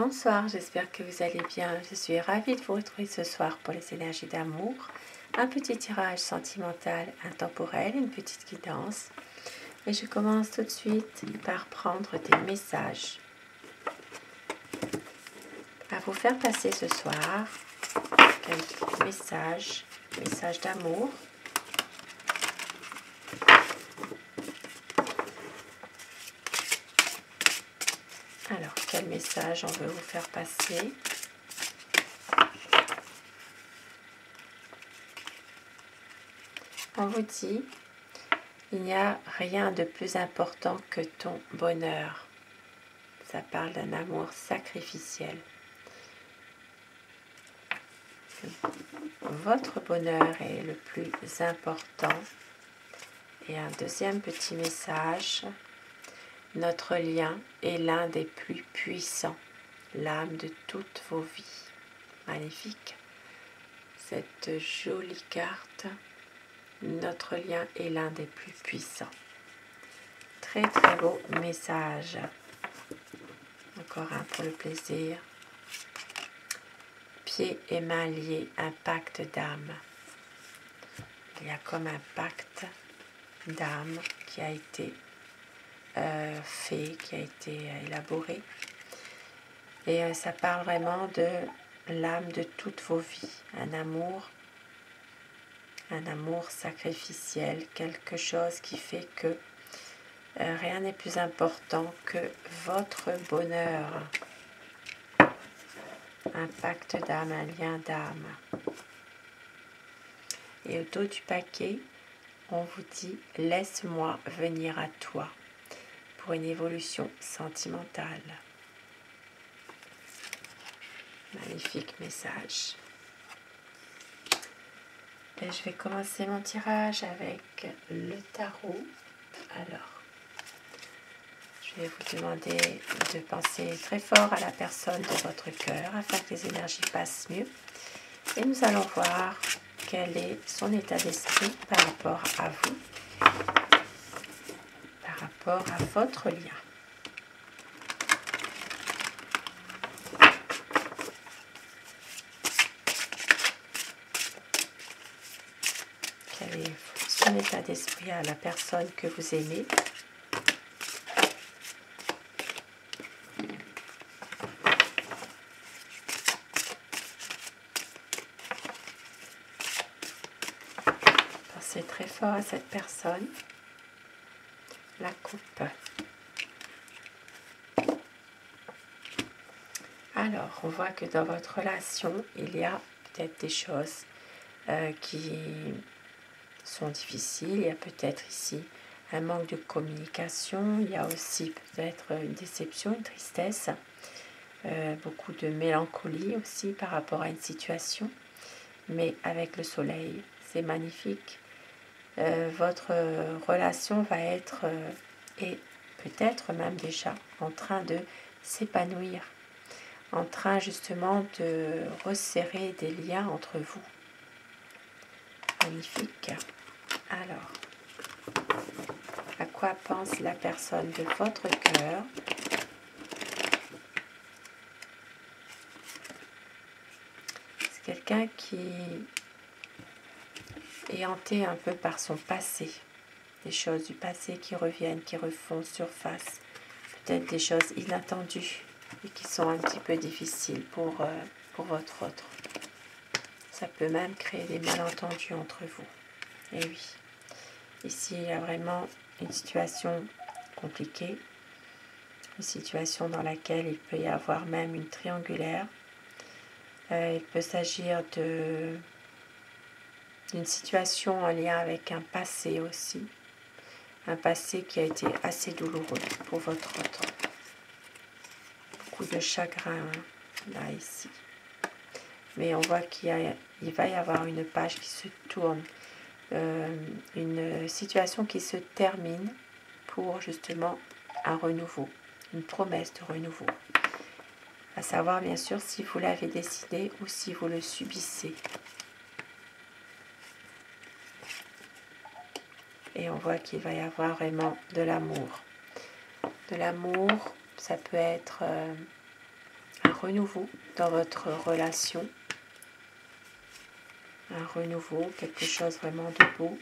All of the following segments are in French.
Bonsoir, j'espère que vous allez bien. Je suis ravie de vous retrouver ce soir pour les énergies d'amour. Un petit tirage sentimental intemporel, une petite guidance. Et je commence tout de suite par prendre des messages à vous faire passer ce soir. Quelques messages d'amour. Alors, quel message on veut vous faire passer? On vous dit, il n'y a rien de plus important que ton bonheur. Ça parle d'un amour sacrificiel. Votre bonheur est le plus important. Et un deuxième petit message, notre lien est l'un des plus puissants, l'âme de toutes vos vies. Magnifique. Cette jolie carte, notre lien est l'un des plus puissants. Très très beau message. Encore un pour le plaisir. Pieds et mains liés, un pacte d'âme. Il y a comme un pacte d'âme qui a été fait, qui a été élaboré. Et ça parle vraiment de l'âme de toutes vos vies. Un amour sacrificiel, quelque chose qui fait que rien n'est plus important que votre bonheur. Un pacte d'âme, un lien d'âme. Et au dos du paquet, on vous dit « Laisse-moi venir à toi » pour une évolution sentimentale. Magnifique message. Et je vais commencer mon tirage avec le tarot. Alors, je vais vous demander de penser très fort à la personne de votre cœur afin que les énergies passent mieux. Et nous allons voir quel est son état d'esprit par rapport à vous, par rapport à votre lien. Quel est son état d'esprit à la personne que vous aimez? Pensez très fort à cette personne. La coupe. Alors, on voit que dans votre relation, il y a peut-être des choses qui sont difficiles. Il y a peut-être ici un manque de communication. Il y a aussi peut-être une déception, une tristesse. Beaucoup de mélancolie aussi par rapport à une situation. Mais avec le soleil, c'est magnifique. Votre relation va être, et peut-être même déjà, en train de s'épanouir. En train justement de resserrer des liens entre vous. Magnifique. Alors, à quoi pense la personne de votre cœur? C'est quelqu'un qui est hanté un peu par son passé. Des choses du passé qui reviennent, qui refont surface. Peut-être des choses inattendues et qui sont un petit peu difficiles pour votre autre. Ça peut même créer des malentendus entre vous. Et oui, ici il y a vraiment une situation compliquée, une situation dans laquelle il peut y avoir même une triangulaire. Il peut s'agir d'une situation en lien avec un passé aussi, un passé qui a été assez douloureux pour votre autre. Beaucoup de chagrin là, ici. Mais on voit qu'il va y avoir une page qui se tourne, une situation qui se termine pour justement un renouveau, une promesse de renouveau. À savoir bien sûr si vous l'avez décidé ou si vous le subissez. Et on voit qu'il va y avoir vraiment de l'amour. De l'amour, ça peut être un renouveau dans votre relation. Un renouveau, quelque chose vraiment de beau.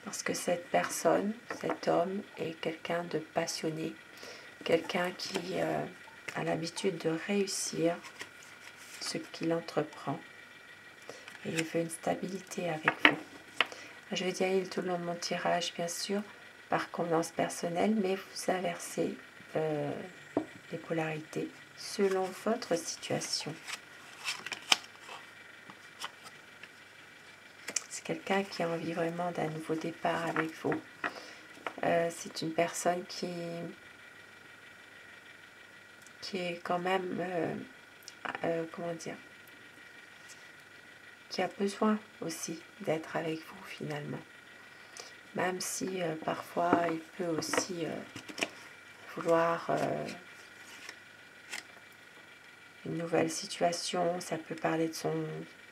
Parce que cette personne, cet homme est quelqu'un de passionné, quelqu'un qui a l'habitude de réussir ce qu'il entreprend. Et il veut une stabilité avec vous. Je vais dire tout le long de mon tirage, bien sûr, par convenance personnelle, mais vous inversez les polarités selon votre situation. C'est quelqu'un qui a envie vraiment d'un nouveau départ avec vous. C'est une personne qui est quand même, comment dire, qui a besoin aussi d'être avec vous finalement. Même si parfois il peut aussi vouloir une nouvelle situation, ça peut parler de son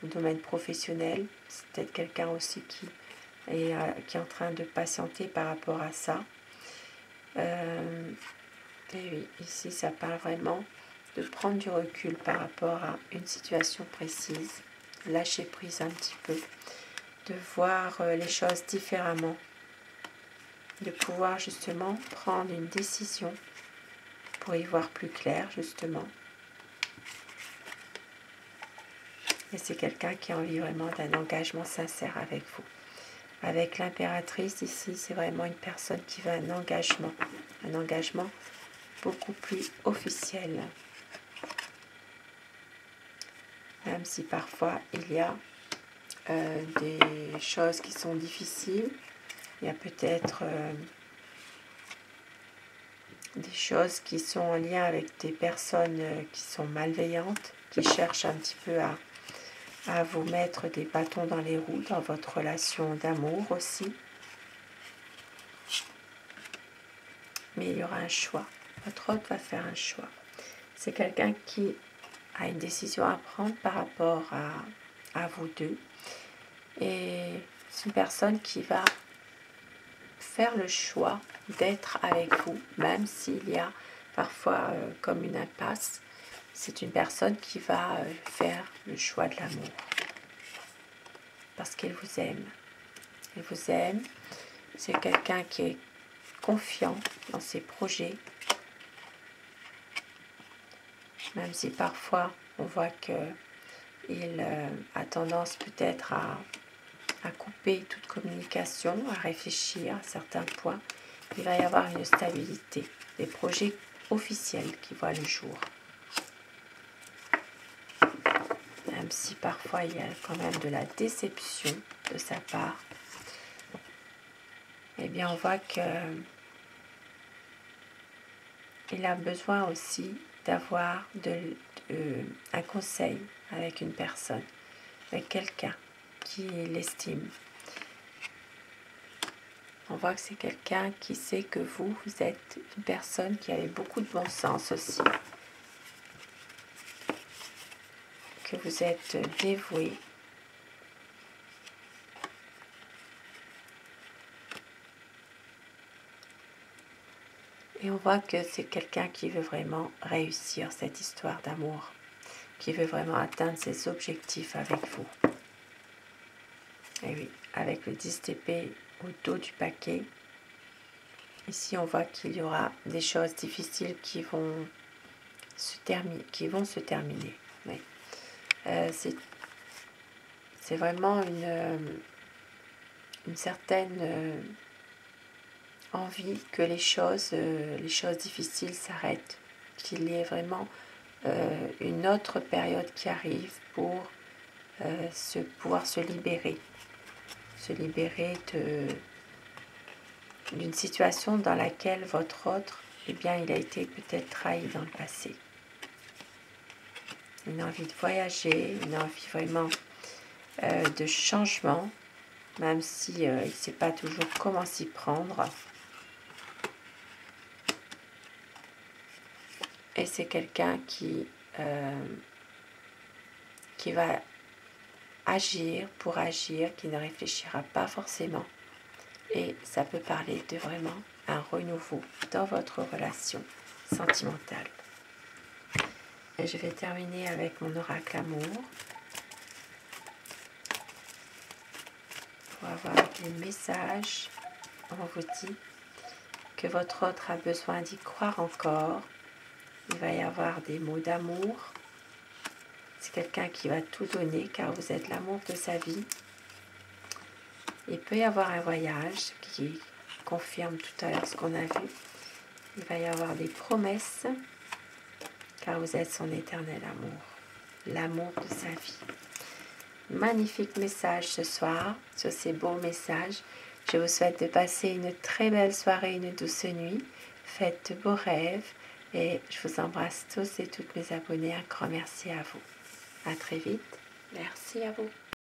domaine professionnel. C'est peut-être quelqu'un aussi qui est en train de patienter par rapport à ça. Et oui, ici ça parle vraiment de prendre du recul par rapport à une situation précise, lâcher prise un petit peu, de voir les choses différemment, de pouvoir justement prendre une décision pour y voir plus clair justement. Et c'est quelqu'un qui a envie vraiment d'un engagement sincère avec vous. Avec l'impératrice ici, c'est vraiment une personne qui veut un engagement beaucoup plus officiel. Même si parfois il y a des choses qui sont difficiles, il y a peut-être des choses qui sont en lien avec des personnes qui sont malveillantes, qui cherchent un petit peu à vous mettre des bâtons dans les roues dans votre relation d'amour aussi. Mais il y aura un choix. Votre hôte va faire un choix. C'est quelqu'un qui a une décision à prendre par rapport à vous deux. Et c'est une personne qui va faire le choix d'être avec vous, même s'il y a parfois comme une impasse. C'est une personne qui va faire le choix de l'amour. Parce qu'elle vous aime. Elle vous aime. C'est quelqu'un qui est confiant dans ses projets. Même si parfois on voit qu'il a tendance peut-être à couper toute communication, à réfléchir à certains points, il va y avoir une stabilité, des projets officiels qui voient le jour. Même si parfois il y a quand même de la déception de sa part, eh bien on voit qu'il a besoin aussi d'avoir un conseil avec une personne, avec quelqu'un qui l'estime. On voit que c'est quelqu'un qui sait que vous êtes une personne qui avait beaucoup de bon sens aussi. Que vous êtes dévoué. Et on voit que c'est quelqu'un qui veut vraiment réussir cette histoire d'amour, qui veut vraiment atteindre ses objectifs avec vous. Et oui, avec le 10 d'épée au dos du paquet, ici on voit qu'il y aura des choses difficiles qui vont se terminer. Oui. C'est vraiment une certaine envie que les choses difficiles s'arrêtent, qu'il y ait vraiment une autre période qui arrive pour pouvoir se libérer d'une situation dans laquelle votre autre, eh bien, il a été peut-être trahi dans le passé. Une envie de voyager, une envie vraiment de changement, même si il ne sait pas toujours comment s'y prendre. Et c'est quelqu'un qui va agir, qui ne réfléchira pas forcément. Et ça peut parler de vraiment un renouveau dans votre relation. sentimentale. Et je vais terminer avec mon oracle amour pour avoir des messages. On vous dit que votre autre a besoin d'y croire encore. Il va y avoir des mots d'amour. C'est quelqu'un qui va tout donner car vous êtes l'amour de sa vie. Il peut y avoir un voyage qui confirme tout à l'heure ce qu'on a vu. Il va y avoir des promesses car vous êtes son éternel amour, l'amour de sa vie. Magnifique message ce soir, sur ces beaux messages. Je vous souhaite de passer une très belle soirée, une douce nuit. Faites de beaux rêves et je vous embrasse tous et toutes mes abonnés. Un grand merci à vous. À très vite. Merci à vous.